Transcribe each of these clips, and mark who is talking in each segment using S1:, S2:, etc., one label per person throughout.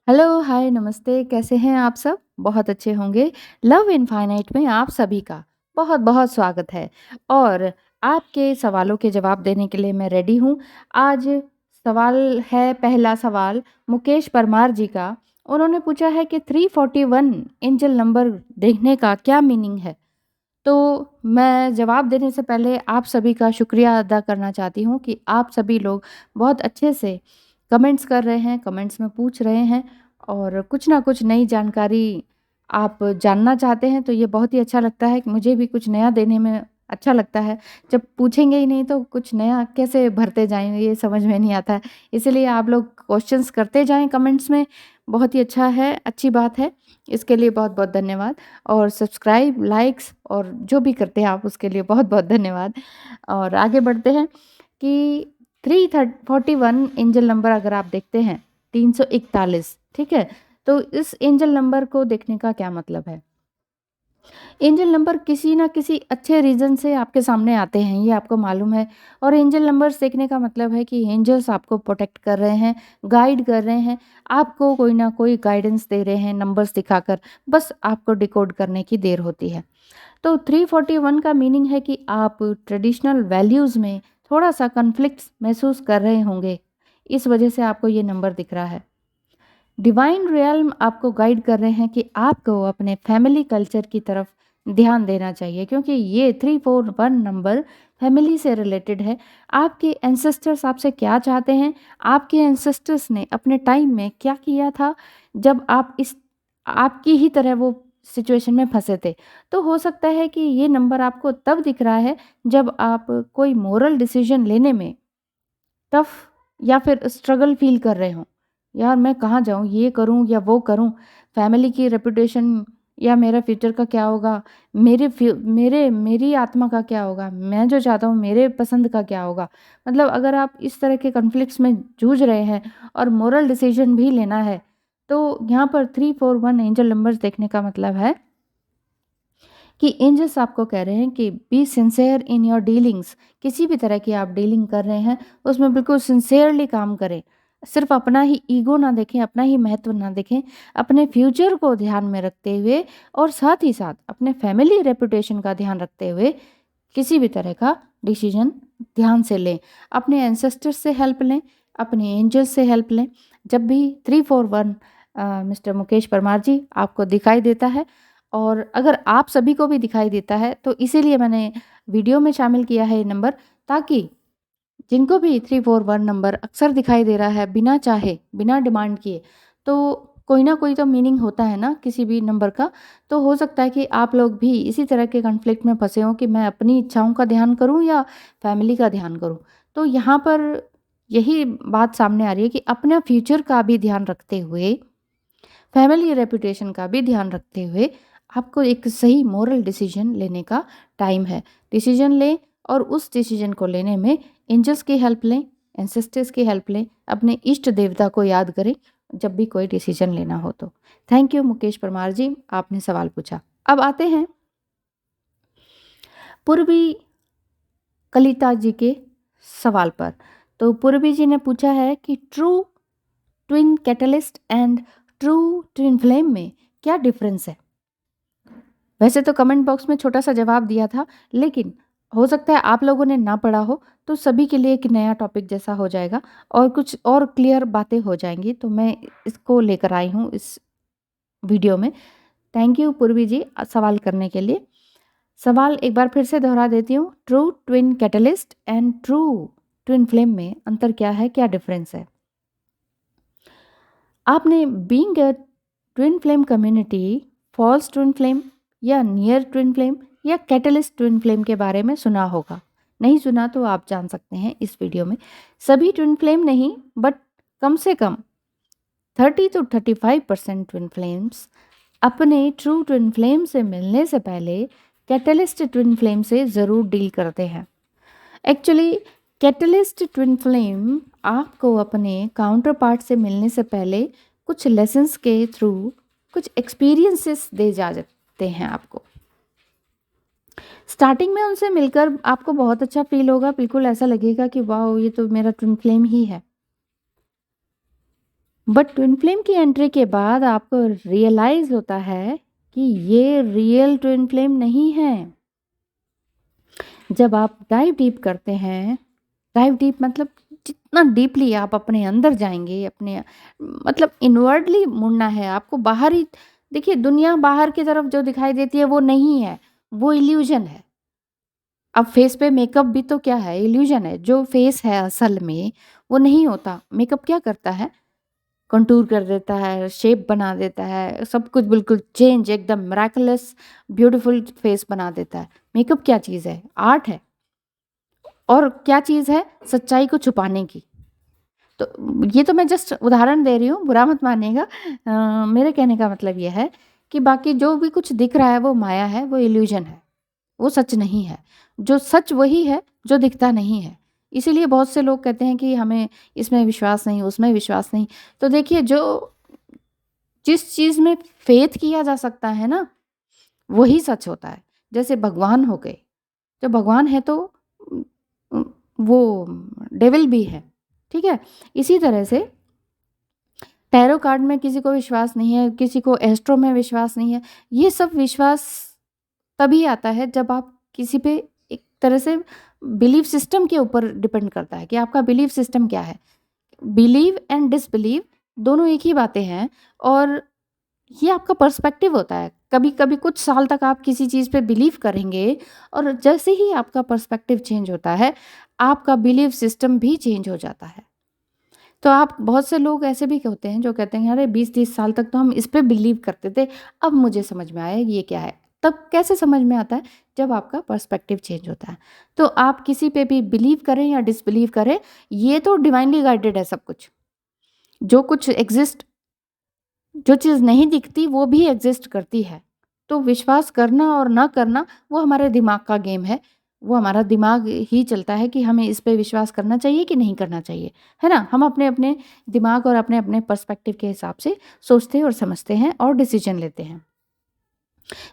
S1: Hello, हाय, नमस्ते, कैसे हैं आप सब? बहुत अच्छे होंगे। लव इनफाइनाइट में आप सभी का बहुत-बहुत स्वागत है और आपके सवालों के जवाब देने के लिए मैं रेडी हूँ। आज सवाल है पहला सवाल मुकेश परमार जी का। उन्होंने पूछा है कि 341 एंजेल नंबर देखने का क्या मीनिंग है? तो मैं जवाब देने से पहले आप सभी का शुक्रिया अदा करना चाहती हूँ कि आप सभी लोग बहुत अच्छे से कमेंट्स कर रहे हैं, कमेंट्स में पूछ रहे हैं और कुछ ना कुछ नई जानकारी आप जानना चाहते हैं, तो ये बहुत ही अच्छा लगता है कि मुझे भी कुछ नया देने में अच्छा लगता है। जब पूछेंगे ही नहीं तो कुछ नया कैसे भरते जाएँ, ये समझ में नहीं आता है। इसीलिए आप लोग क्वेश्चंस करते जाएँ कमेंट्स में, बहुत ही अच्छा है, अच्छी बात है। इसके लिए बहुत-बहुत धन्यवाद। और सब्सक्राइब, लाइक्स और जो भी करते हैं आप उसके लिए बहुत-बहुत धन्यवाद। और आगे बढ़ते हैं कि 341 एंजेल नंबर अगर आप देखते हैं 341, ठीक है? तो इस एंजेल नंबर को देखने का क्या मतलब है? एंजेल नंबर किसी न किसी अच्छे रीज़न से आपके सामने आते हैं, ये आपको मालूम है। और एंजेल नंबर्स देखने का मतलब है कि एंजल्स आपको प्रोटेक्ट कर रहे हैं, गाइड कर रहे हैं, आपको कोई ना कोई गाइडेंस दे रहे हैं नंबर्स दिखाकर, बस आपको डिकोड करने की देर होती है। तो 341 का मीनिंग है कि आप ट्रेडिशनल वैल्यूज़ में थोड़ा-सा कॉन्फ्लिक्ट्स महसूस कर रहे होंगे, इस वजह से आपको ये नंबर दिख रहा है। डिवाइन रियल्म आपको गाइड कर रहे हैं कि आपको अपने फैमिली कल्चर की तरफ ध्यान देना चाहिए, क्योंकि ये 341 नंबर फैमिली से रिलेटेड है। आपके एंसेस्टर्स आपसे क्या चाहते हैं, आपके एंसेस्टर्स ने अपने टाइम में क्या किया था जब आप इस आपकी ही तरह वो सिचुएशन में फंसे थे। तो हो सकता है कि ये नंबर आपको तब दिख रहा है जब आप कोई मोरल डिसीजन लेने में टफ या फिर स्ट्रगल फ़ील कर रहे हों। यार मैं कहाँ जाऊँ, ये करूँ या वो करूँ? फैमिली की रेपुटेशन या मेरा फ्यूचर का क्या होगा? मेरी आत्मा का क्या होगा? मैं जो चाहता हूँ मेरे पसंद का क्या होगा? मतलब अगर आप इस तरह के कॉन्फ्लिक्ट्स में जूझ रहे हैं और मोरल डिसीजन भी लेना है, तो यहाँ पर 341 एंजेल नंबर्स देखने का मतलब है कि एंजल्स आपको कह रहे हैं कि be sincere in your dealings. किसी भी तरह की आप डीलिंग कर रहे हैं उसमें बिल्कुल सिंसियरली काम करें। सिर्फ अपना ही ईगो ना देखें, अपना ही महत्व ना देखें, अपने फ्यूचर को ध्यान में रखते हुए और साथ ही साथ अपने फैमिली रेपुटेशन का ध्यान रखते हुए किसी भी तरह का डिसीजन ध्यान से लें। अपने एंसेस्टर्स से हेल्प लें, अपने एंजल्स से हेल्प लें। जब भी 341 मिस्टर मुकेश परमार जी आपको दिखाई देता है और अगर आप सभी को भी दिखाई देता है, तो इसीलिए मैंने वीडियो में शामिल किया है ये नंबर, ताकि जिनको भी 341 नंबर अक्सर दिखाई दे रहा है बिना चाहे, बिना डिमांड किए, तो कोई ना कोई तो मीनिंग होता है ना किसी भी नंबर का। तो हो सकता है कि आप लोग भी इसी तरह के कॉन्फ्लिक्ट में फँसे हों कि मैं अपनी इच्छाओं का ध्यान करूँ या फैमिली का ध्यान करूँ। तो यहाँ पर यही बात सामने आ रही है कि अपना फ्यूचर का भी ध्यान रखते हुए, फैमिली रेपुटेशन का भी ध्यान रखते हुए आपको एक सही मोरल डिसीजन लेने का टाइम है। डिसीजन लें और उस डिसीजन को लेने में एंजल्स की हेल्प लें, एंसेस्टर्स की हेल्प लें, अपने इष्ट देवता को याद करें जब भी कोई डिसीजन लेना हो तो। थैंक यू मुकेश परमार जी, आपने सवाल पूछा। अब आते हैं पूर्वी कलिता जी के सवाल पर। तो पूर्वी जी ने पूछा है कि true twin catalyst and true twin flame में क्या डिफरेंस है? वैसे तो कमेंट बॉक्स में छोटा-सा जवाब दिया था, लेकिन हो सकता है आप लोगों ने ना पढ़ा हो, तो सभी के लिए एक नया टॉपिक जैसा हो जाएगा और कुछ और क्लियर बातें हो जाएँगी, तो मैं इसको लेकर आई हूँ इस वीडियो में। थैंक यू पूर्वी जी सवाल करने के लिए। सवाल एक बार फिर से दोहरा देती हूँ, true twin catalyst and true twin flame में अंतर क्या है, क्या डिफरेंस है? आपने being a twin flame community, false twin flame या नियर ट्विन फ्लेम या कैटलिस्ट ट्विन फ्लेम के बारे में सुना होगा। नहीं सुना तो आप जान सकते हैं इस वीडियो में। सभी ट्विन फ्लेम नहीं, बट कम से कम 30 to 35% ट्विन फ्लेम्स अपने ट्रू ट्विन फ्लेम से मिलने से पहले कैटलिस्ट ट्विन फ्लेम से ज़रूर डील करते हैं। एक्चुअली कैटलिस्ट ट्विन फ्लेम आपको अपने काउंटर पार्ट से मिलने से पहले कुछ लेसन्स के थ्रू कुछ एक्सपीरियंसेस दे जाते हैं आपको। स्टार्टिंग में उनसे मिलकर आपको बहुत अच्छा फील होगा, बिल्कुल ऐसा लगेगा कि वाओ ये तो मेरा ट्विन फ्लेम ही है। बट ट्विन फ्लेम की एंट्री के बाद आपको रियलाइज़ होता है कि ये रियल ट्विन फ्लेम नहीं है। जब आप डाइव डीप करते हैं, डाइव डीप मतलब जितना डीपली आप अपने अंदर जाएँगे, अपने मतलब इनवर्डली मुड़ना है आपको। बाहर ही देखिए, दुनिया बाहर की तरफ जो दिखाई देती है वो नहीं है, वो इल्यूज़न है। अब फेस पे मेकअप भी तो क्या है, इल्यूज़न है। जो फेस है असल में वो नहीं होता। मेकअप क्या करता है? कंटूर कर देता है, शेप बना देता है, सब कुछ बिल्कुल चेंज, एकदम मिरेकलस ब्यूटीफुल फेस बना देता है। मेकअप क्या चीज़ है? आर्ट है। और क्या चीज़ है? सच्चाई को छुपाने की। तो ये तो मैं जस्ट उदाहरण दे रही हूँ, बुरा मत मानिएगा। मेरे कहने का मतलब ये है कि बाकी जो भी कुछ दिख रहा है वो माया है, वो इल्यूज़न है, वो सच नहीं है। जो सच वही है जो दिखता नहीं है। इसीलिए बहुत से लोग कहते हैं कि हमें इसमें विश्वास नहीं, उसमें विश्वास नहीं। तो देखिए, जो जिस चीज़ में फ़ेथ किया जा सकता है ना, वही सच होता है। जैसे भगवान हो गए, जो भगवान है तो उम उम, वो डेविल भी है, ठीक है? इसी तरह से टैरो कार्ड में किसी को विश्वास नहीं है, किसी को एस्ट्रो में विश्वास नहीं है। ये सब विश्वास तभी आता है जब आप किसी पे एक तरह से बिलीफ सिस्टम के ऊपर डिपेंड करता है कि आपका बिलीफ सिस्टम क्या है। बिलीव एंड डिसबिलीव दोनों एक ही बातें हैं, और ये आपका पर्सपेक्टिव होता है। कभी-कभी कुछ साल तक आप किसी चीज़ पे बिलीव करेंगे, और जैसे ही आपका पर्सपेक्टिव चेंज होता है, आपका बिलीफ सिस्टम भी चेंज हो जाता है। तो आप बहुत से लोग ऐसे भी होते हैं जो कहते हैं, अरे 20-30 साल तक तो हम इस पे बिलीव करते थे, अब मुझे समझ में आया ये क्या है। तब कैसे समझ में आता है? जब आपका पर्सपेक्टिव चेंज होता है। तो आप किसी पे भी बिलीव करें या डिसबिलीव करें, ये तो डिवाइनली गाइडेड है सब कुछ। जो कुछ एग्ज़िस्ट, जो चीज़ नहीं दिखती वो भी एग्ज़िस्ट करती है। तो विश्वास करना और ना करना वो हमारे दिमाग का गेम है। वो हमारा दिमाग ही चलता है कि हमें इस पे विश्वास करना चाहिए कि नहीं करना चाहिए, है ना? हम अपने-अपने दिमाग और अपने-अपने पर्सपेक्टिव के हिसाब से सोचते और समझते हैं और डिसीज़न लेते हैं।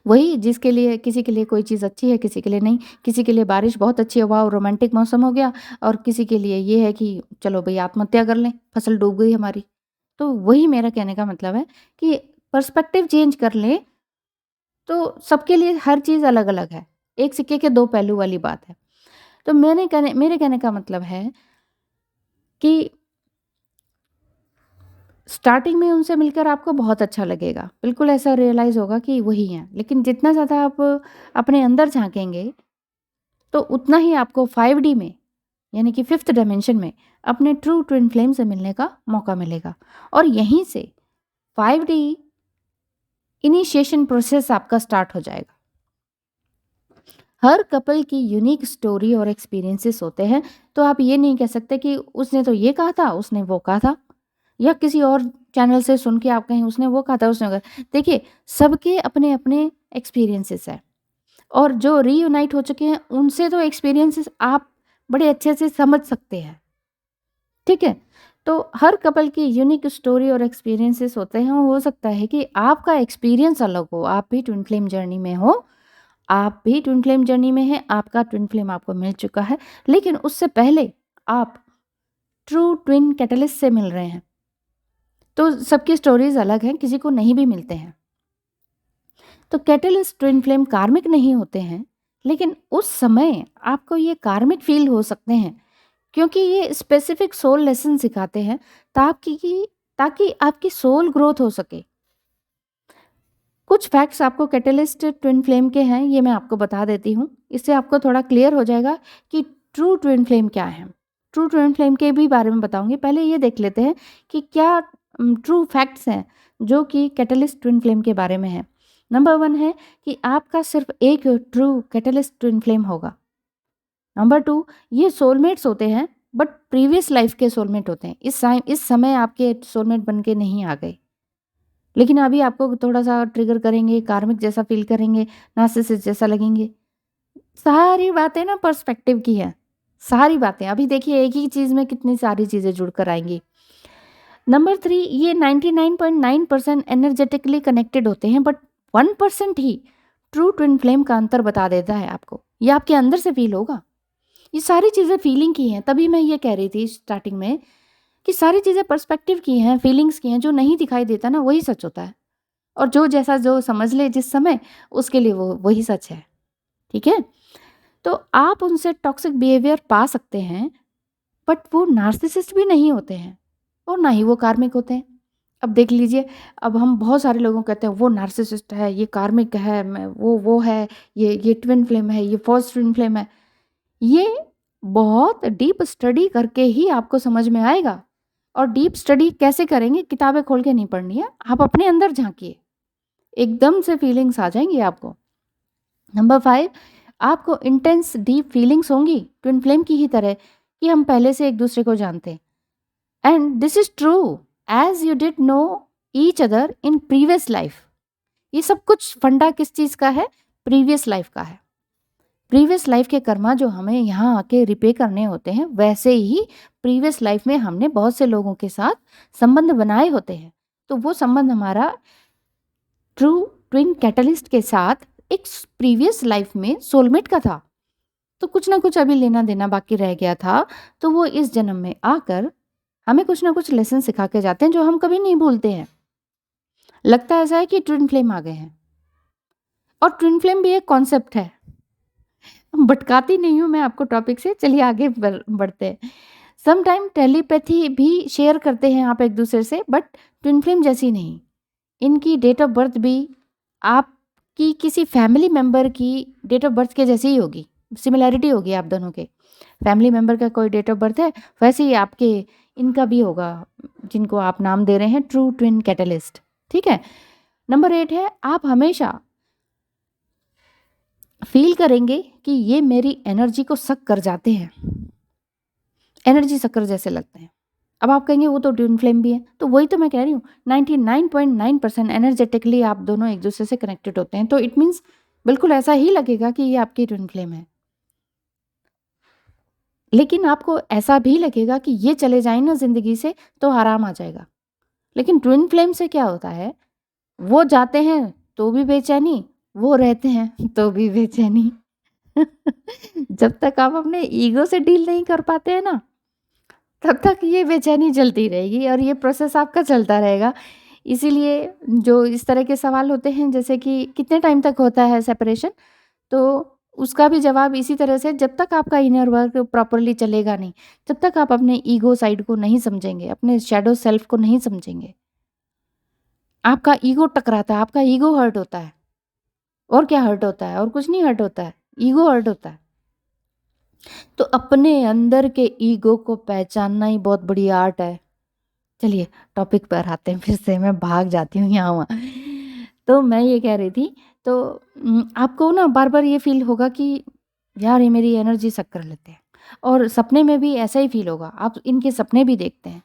S1: वही जिसके लिए, किसी के लिए कोई चीज़ अच्छी है, किसी के लिए नहीं। किसी के लिए बारिश बहुत अच्छी है, वाओ रोमांटिक मौसम हो गया, और किसी के लिए ये है कि चलो भई आत्महत्या कर लें, फसल डूब गई हमारी। तो वही मेरा कहने का मतलब है कि पर्सपेक्टिव चेंज कर लें, तो सबके लिए हर चीज़ अलग-अलग है। एक सिक्के के दो पहलू वाली बात है। तो मेरे कहने का मतलब है कि स्टार्टिंग में उनसे मिलकर आपको बहुत अच्छा लगेगा। बिल्कुल ऐसा रियलाइज़ होगा कि वही हैं। लेकिन जितना ज़्यादा आप अपने अंदर झाँकेंगे, तो उतना ही आपको 5D में, यानी कि 5th डायमेंशन में अपने ट्रू ट्विन फ्लेम से मिलने का मौका मिलेगा। और यहीं से 5D इनिशिएशन प्रोसेस आपका स्टार्ट हो जाएगा। हर कपल की यूनिक स्टोरी और एक्सपीरियंसेस होते हैं, तो आप ये नहीं कह सकते कि उसने तो ये कहा था, उसने वो कहा था, या किसी और चैनल से सुन के आप कहें उसने वो कहा था, उसने वो कहा। देखिए, सबके अपने-अपने एक्सपीरियंसेस हैं, और जो रीयूनाइट हो चुके हैं, उनसे तो एक्सपीरियंसेस आप बड़े अच्छे से समझ सकते हैं, ठीक है? तो हर कपल की यूनिक स्टोरी और एक्सपीरियंसेस होते हैं, और हो सकता है कि आपका एक्सपीरियंस अलग हो, आप भी ट्विन फ्लेम जर्नी में हो, आप भी ट्विन फ्लेम जर्नी में हैं, आपका ट्विन फ्लेम आपको मिल चुका है, लेकिन उससे पहले आप ट्रू ट्विन कैटलिस्ट से मिल रहे हैं। तो सबकी स्टोरीज़ अलग हैं, किसी को नहीं भी मिलते हैं। तो कैटलिस्ट ट्विन फ्लेम कार्मिक नहीं होते हैं, लेकिन उस समय आपको ये कार्मिक फ़ील हो सकते हैं, क्योंकि ये स्पेसिफिक सोल लेसन सिखाते हैं, ताकि आपकी सोल ग्रोथ हो सके। कुछ फैक्ट्स आपको कैटलिस्ट ट्विन फ्लेम के हैं, ये मैं आपको बता देती हूँ। इससे आपको थोड़ा क्लियर हो जाएगा कि ट्रू ट्विन फ्लेम क्या है। ट्रू ट्विन फ्लेम के भी बारे में बताऊँगी। पहले ये देख लेते हैं कि क्या ट्रू फैक्ट्स हैं जो कि कैटलिस्ट ट्विन फ्लेम के बारे में हैं। नंबर 1 है कि आपका सिर्फ़ एक ट्रू कैटलिस्ट ट्विन फ्लेम होगा। नंबर 2, ये सोलमेट्स होते हैं, बट प्रीवियस लाइफ़ के सोलमेट होते हैं। इस समय आपके सोलमेट बन के नहीं आ गए। लेकिन अभी आपको थोड़ा-सा ट्रिगर करेंगे, कार्मिक जैसा फ़ील करेंगे, नार्सिसिस्ट जैसा लगेंगे। सारी बातें ना पर्सपेक्टिव की हैं, सारी बातें। अभी देखिए एक ही चीज़ में कितनी सारी चीज़ें जुड़कर आएँगी। नंबर 3, ये 99.9% एनर्जेटिकली कनेक्टेड होते हैं, but 1% he true twin flame का अंतर बता देता है आपको। ये आपके अंदर से फ़ील होगा। ये सारी चीज़ें फ़ीलिंग की हैं, तभी मैं ये कह रही थी स्टार्टिंग में ये सारी चीज़ें पर्सपेक्टिव की हैं, फीलिंग्स की हैं, जो नहीं दिखाई देता ना वही सच होता है। और जो जैसा जो समझ ले जिस समय, उसके लिए वो वही सच है, ठीक है? तो आप उनसे टॉक्सिक बिहेवियर पा सकते हैं, बट वो नार्सिसिस्ट भी नहीं होते हैं और ना ही वो कार्मिक होते हैं। अब देख लीजिए, अब हम बहुत सारे लोगों को कहते हैं वो नार्सिसिस्ट है, ये कार्मिक है, मैं वो है, ये ट्विन फ्लेम है, ये फॉल्स ट्विन फ्लेम है। ये बहुत डीप स्टडी करके ही आपको समझ में आएगा। और डीप स्टडी कैसे करेंगे? किताबें खोल के नहीं पढ़नी है, आप अपने अंदर झाँकिए, एकदम से फीलिंग्स आ जाएँगी आपको। नंबर 5, आपको इंटेंस डीप फीलिंग्स होंगी ट्विन फ्लेम की ही तरह, कि हम पहले से एक दूसरे को जानते हैं। And this is true, as you did know each other in previous life. ये सब कुछ फंडा किस चीज़ का है? प्रीवियस लाइफ का है। प्रीवियस लाइफ के कर्मा जो हमें यहाँ आके रिपे करने होते हैं, वैसे ही प्रीवियस लाइफ में हमने बहुत से लोगों के साथ संबंध बनाए होते हैं। तो वो संबंध हमारा ट्रू ट्विन कैटलिस्ट के साथ एक प्रीवियस लाइफ में सोलमेट का था। तो कुछ ना कुछ अभी लेना देना बाकी रह गया था, तो वो इस जन्म में आकर हमें कुछ ना कुछ लेसन सिखा के जाते हैं, जो हम कभी नहीं भूलते हैं। लगता ऐसा है कि ट्विन फ्लेम आ गए हैं, और ट्विन फ्लेम भी एक कॉन्सेप्ट है। भटकाती नहीं हूँ मैं आपको टॉपिक से, चलिए आगे बढ़ते हैं। सम टाइम टेलीपैथी भी शेयर करते हैं आप एक दूसरे से, बट ट्विन फ्लेम जैसी नहीं। इनकी डेट ऑफ बर्थ भी आपकी किसी फैमिली मेंबर की डेट ऑफ बर्थ के जैसी ही होगी, सिमिलैरिटी होगी आप दोनों के। फैमिली मेंबर का कोई डेट ऑफ बर्थ है, वैसे ही आपके इनका भी होगा, जिनको आप नाम दे रहे हैं ट्रू ट्विन कैटलिस्ट, ठीक है। नंबर 8 है, आप हमेशा फील करेंगे कि ये मेरी एनर्जी को सक कर जाते हैं, एनर्जी सकर जैसे लगते हैं। अब आप कहेंगे वो तो ट्विन फ्लेम भी है, तो वही तो मैं कह रही हूँ, 99.9% एनर्जेटिकली आप दोनों एक दूसरे से कनेक्टेड होते हैं। तो इट मीन्स बिल्कुल ऐसा ही लगेगा कि ये आपकी ट्विन फ्लेम है। लेकिन आपको ऐसा भी लगेगा कि ये चले जाए ना जिंदगी से तो आराम आ जाएगा। लेकिन ट्विन फ्लेम से क्या होता है, वो जाते हैं तो भी बेचैनी, वो रहते हैं तो भी बेचैनी। जब तक आप अपने ईगो से डील नहीं कर पाते हैं ना, तब तक ये बेचैनी चलती रहेगी और ये प्रोसेस आपका चलता रहेगा। इसीलिए जो इस तरह के सवाल होते हैं, जैसे कि कितने टाइम तक होता है सेपरेशन, तो उसका भी जवाब इसी तरह से, जब तक आपका इनर वर्क प्रॉपरली चलेगा नहीं, जब तक आप अपने ईगो साइड को नहीं समझेंगे, अपने शैडो सेल्फ को नहीं समझेंगे। आपका ईगो टकराता है, आपका ईगो हर्ट होता है। और क्या हर्ट होता है? और कुछ नहीं हर्ट होता है, ईगो हर्ट होता है। तो अपने अंदर के ईगो को पहचानना ही बहुत बड़ी आर्ट है। चलिए टॉपिक पर आते हैं, फिर से मैं भाग जाती हूँ यहाँ वहाँ। तो मैं ये कह रही थी, तो आपको ना बार बार ये फील होगा कि यार ये मेरी एनर्जी सक कर लेते हैं, और सपने में भी ऐसा ही फील होगा। आप इनके सपने भी देखते हैं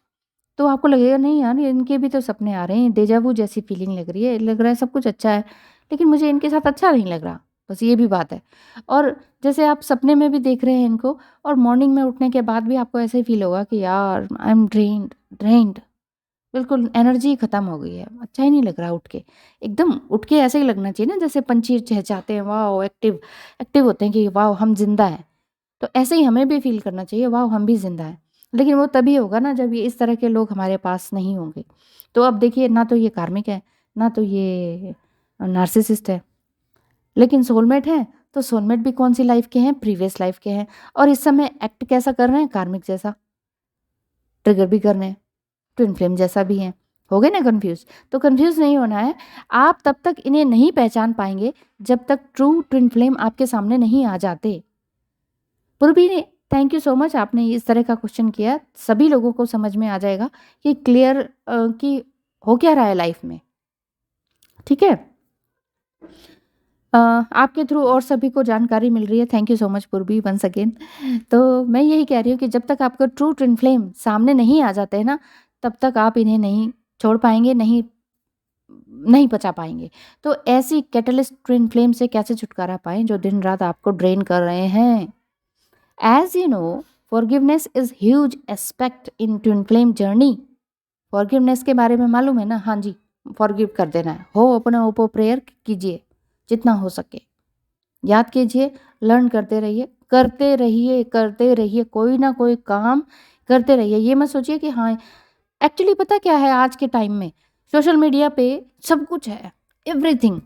S1: तो आपको लगेगा नहीं यार, इनके भी तो सपने आ रहे हैं, डेजावू जैसी फीलिंग लग रही है, लग रहा है सब कुछ अच्छा है, लेकिन मुझे इनके साथ अच्छा नहीं लग रहा, बस ये भी बात है। और जैसे आप सपने में भी देख रहे हैं इनको, और मॉर्निंग में उठने के बाद भी आपको ऐसा ही फील होगा कि यार आई एम ड्रेन्ड ड्रेन्ड, बिल्कुल एनर्जी खत्म हो गई है, अच्छा ही नहीं लग रहा उठ के। एकदम उठ के ऐसे ही लगना चाहिए ना, जैसे पंछी चहचहाते हैं, वाह एक्टिव एक्टिव होते हैं कि वाह हम जिंदा हैं। तो ऐसे ही हमें भी फील करना चाहिए, वाह हम भी जिंदा हैं। लेकिन वो तभी होगा ना जब ये इस तरह के लोग हमारे पास नहीं होंगे। तो अब देखिए, ना तो ये कार्मिक है, ना तो ये नार्सिसिस्ट है, लेकिन सोलमेट है। तो सोलमेट भी कौन सी लाइफ के हैं? प्रीवियस लाइफ के हैं। और इस समय एक्ट कैसा कर रहे हैं? कार्मिक जैसा। ट्रिगर भी कर रहे हैं, ट्विन फ्लेम जैसा भी है। हो गए ना कंफ्यूज? तो कंफ्यूज नहीं होना है। आप तब तक इन्हें नहीं पहचान पाएंगे जब तक ट्रू ट्विन फ्लेम आपके सामने नहीं आ जाते। पूर्वी ने थैंक यू सो मच, आपने इस तरह का क्वेश्चन किया। सभी लोगों को समझ में आ जाएगा कि क्लियर कि हो क्या रहा है लाइफ में, ठीक है। आपके थ्रू और सभी को जानकारी मिल रही है, थैंक यू सो मच पूर्वी वंस अगेन। तो मैं यही कह रही हूँ कि जब तक आपका ट्रू ट्विन फ्लेम सामने नहीं आ जाते हैं ना, तब तक आप इन्हें नहीं छोड़ पाएंगे, नहीं नहीं बचा पाएंगे। तो ऐसी कैटलिस्ट ट्विन फ्लेम से कैसे छुटकारा पाएं जो दिन रात आपको ड्रेन कर रहे हैं? As you know, forgiveness is huge aspect in twin flame journey. Forgiveness के बारे में मालूम है ना? हाँ जी, फॉरगिव कर देना है। हो अपना ओपो प्रेयर कीजिए जितना हो सके, याद कीजिए, लर्न करते रहिए, करते रहिए, करते रहिए। कोई ना कोई काम करते रहिए। ये मत सोचिए कि हाँ, एक्चुअली पता क्या है, आज के टाइम में सोशल मीडिया पे सब कुछ है, एवरीथिंग,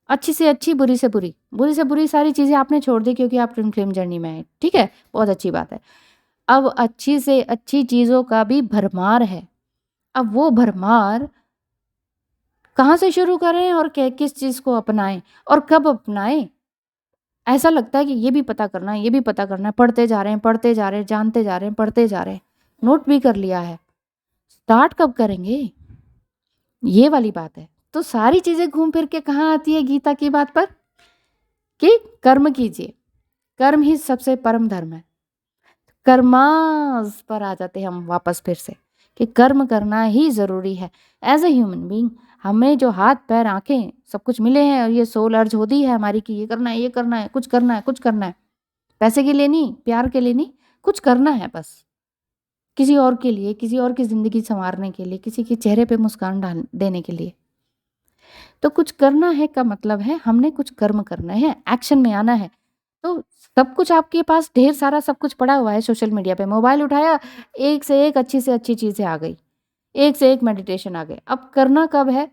S1: अच्छी से अच्छी, बुरी से बुरी सारी चीज़ें आपने छोड़ दी क्योंकि आप ट्विन फ्लेम जर्नी में हैं, ठीक है? बहुत अच्छी बात है। अब अच्छी से अच्छी चीज़ों का भी भरमार है। अब वो भरमार कहाँ से शुरू करें और किस चीज़ को अपनाएँ और कब अपनाएँ? ऐसा लगता है कि ये भी पता करना है, ये भी पता करना है, पढ़ते जा रहे हैं, जानते जा रहे हैं, पढ़ते जा रहे हैं, नोट भी कर लिया है। स्टार्ट कब करेंगे? ये वाली बात है। तो सारी चीज़ें घूम फिर के कहाँ आती है गीता की बात पर, कि कर्म कीजिए। कर्म ही सबसे परम धर्म है। कर्मास पर आ जाते हैं हम वापस फिर से, कि कर्म करना ही ज़रूरी है। एज़ अ ह्यूमन बीइंग हमें जो हाथ पैर आँखें सब कुछ मिले हैं और ये सोल अर्ज होती है हमारी कि ये करना है, ये करना है, कुछ करना है, कुछ करना है। पैसे के लिए नहीं, प्यार के लिए नहीं, कुछ करना है बस। किसी और के लिए, किसी और की ज़िंदगी सँवारने के लिए, किसी के चेहरे पे मुस्कान डाल देने के लिए। तो कुछ करना है का मतलब है हमने कुछ कर्म करना है, एक्शन में आना है। तो सब कुछ आपके पास ढेर सारा सब कुछ पड़ा हुआ है सोशल मीडिया पे। मोबाइल उठाया, एक से एक अच्छी से अच्छी चीज़ें आ गई, एक से एक मेडिटेशन आ गए। अब करना कब है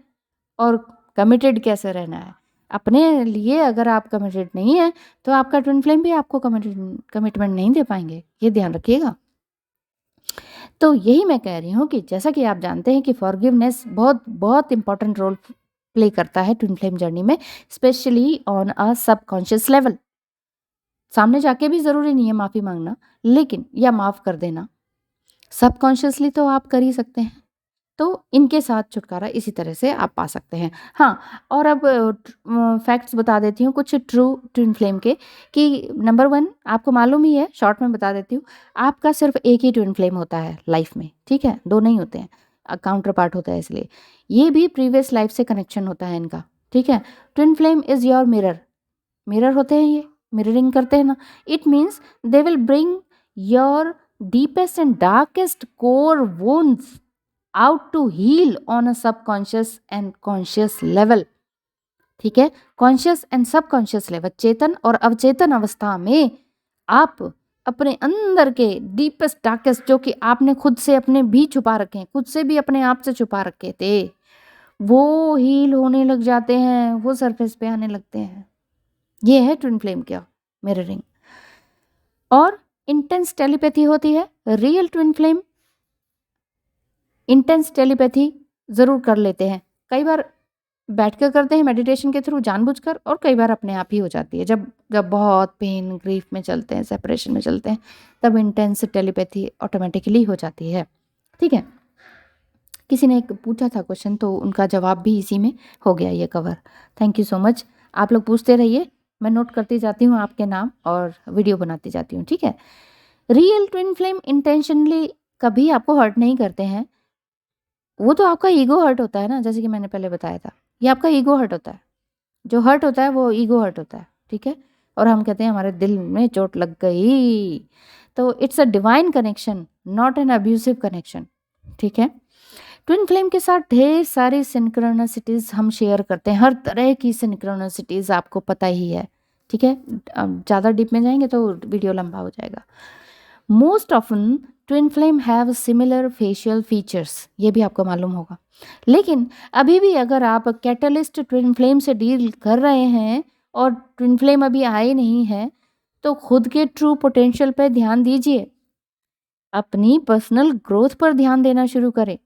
S1: और कमिटेड कैसे रहना है? अपने लिए अगर आप कमिटेड नहीं हैं, तो आपका ट्विन फ्लेम भी आपको कमिटमेंट नहीं दे पाएँगे, ये ध्यान रखिएगा। तो यही मैं कह रही हूँ कि जैसा कि आप जानते हैं कि फॉरगिवनेस बहुत बहुत इम्पोर्टेंट रोल प्ले करता है ट्विन फ्लेम जर्नी में, specially on a subconscious level. सामने जाके भी ज़रूरी नहीं है माफ़ी माँगना, लेकिन या माफ़ कर देना, सबकॉन्शियसली तो आप कर ही सकते हैं। तो इनके साथ छुटकारा इसी तरह से आप पा सकते हैं। हाँ, और अब फैक्ट्स बता देती हूँ कुछ ट्रू ट्विन फ्लेम के, कि नंबर 1 आपको मालूम ही है, शॉर्ट में बता देती हूँ, आपका सिर्फ़ एक ही ट्विन फ्लेम होता है लाइफ़ में, ठीक है? 2 नहीं होते हैं, काउंटर पार्ट होता है इसलिए। ये भी प्रीवियस लाइफ़ से कनेक्शन होता है इनका, ठीक है? Twin flame is your mirror, mirror होते हैं ये, मिररिंग करते हैं ना, it means they will bring your deepest and darkest core wounds out to heal on a subconscious and conscious level, ठीक है? कॉन्शियस एंड सबकॉन्शियस लेवल, चेतन और अवचेतन अवस्था में आप अपने अंदर के डीपेस्ट डार्केस्ट, जो कि आपने खुद से अपने भी छुपा रखे हैं, खुद से भी अपने आप से छुपा रखे थे, वो हील होने लग जाते हैं, वो सरफेस पे आने लगते हैं। ये है ट्विन फ्लेम का मिररिंग। और इंटेंस टेलीपैथी होती है। Real twin flame intense telepathy ज़रूर कर लेते हैं। कई बार बैठकर करते हैं मेडिटेशन के थ्रू जानबूझकर, और कई बार अपने आप ही हो जाती है। जब जब बहुत पेन, ग्रीफ में चलते हैं, सेपरेशन में चलते हैं, तब इंटेंस टेलीपैथी ऑटोमेटिकली हो जाती है। ठीक है? किसी ने एक पूछा था क्वेश्चन, तो उनका जवाब भी इसी में हो गया ये cover. Thank you so much. आप लोग पूछते रहिए, मैं नोट करती जाती हूँ आपके नाम और वीडियो बनाती जाती हूँ, ठीक है? रियल ट्विन फ्लेम इंटेंशनली कभी आपको हर्ट नहीं करते हैं। वो तो आपका ईगो हर्ट होता है ना, जैसे कि मैंने पहले बताया था। ये आपका ईगो हर्ट होता है। जो हर्ट होता है वो ईगो हर्ट होता है, ठीक है? और हम कहते हैं हमारे दिल में चोट लग गई। तो it's a divine connection, not an abusive connection, ठीक है? ट्विन फ्लेम के साथ ढेर सारी सिंक्रोनिसिटीज हम शेयर करते हैं, हर तरह की सिंक्रोनिसिटीज आपको पता ही है, ठीक है? अब ज़्यादा डीप में जाएंगे तो वीडियो लंबा हो जाएगा। Most often twin flame have similar facial features, ये भी आपको मालूम होगा। लेकिन अभी भी अगर आप कैटलिस्ट ट्विन फ्लेम से डील कर रहे हैं और ट्विन फ्लेम अभी आए नहीं हैं, तो खुद के ट्रू पोटेंशियल पर ध्यान दीजिए, अपनी पर्सनल ग्रोथ पर ध्यान देना शुरू करें,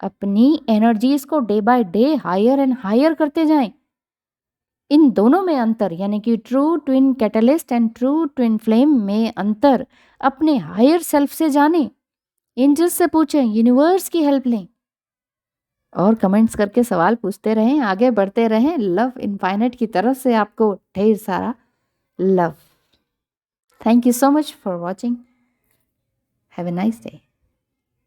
S1: अपनी एनर्जीज को day by day higher and higher करते जाएं। इन दोनों में अंतर, यानी कि true twin catalyst and true twin flame में अंतर अपने हायर सेल्फ से जानें, एंजल्स से पूछें, यूनिवर्स की हेल्प लें, और कमेंट्स करके सवाल पूछते रहें, आगे बढ़ते रहें लव इनफाइनाइट की तरफ से। आपको ढेर सारा love. Thank you so much for watching. Have a nice day.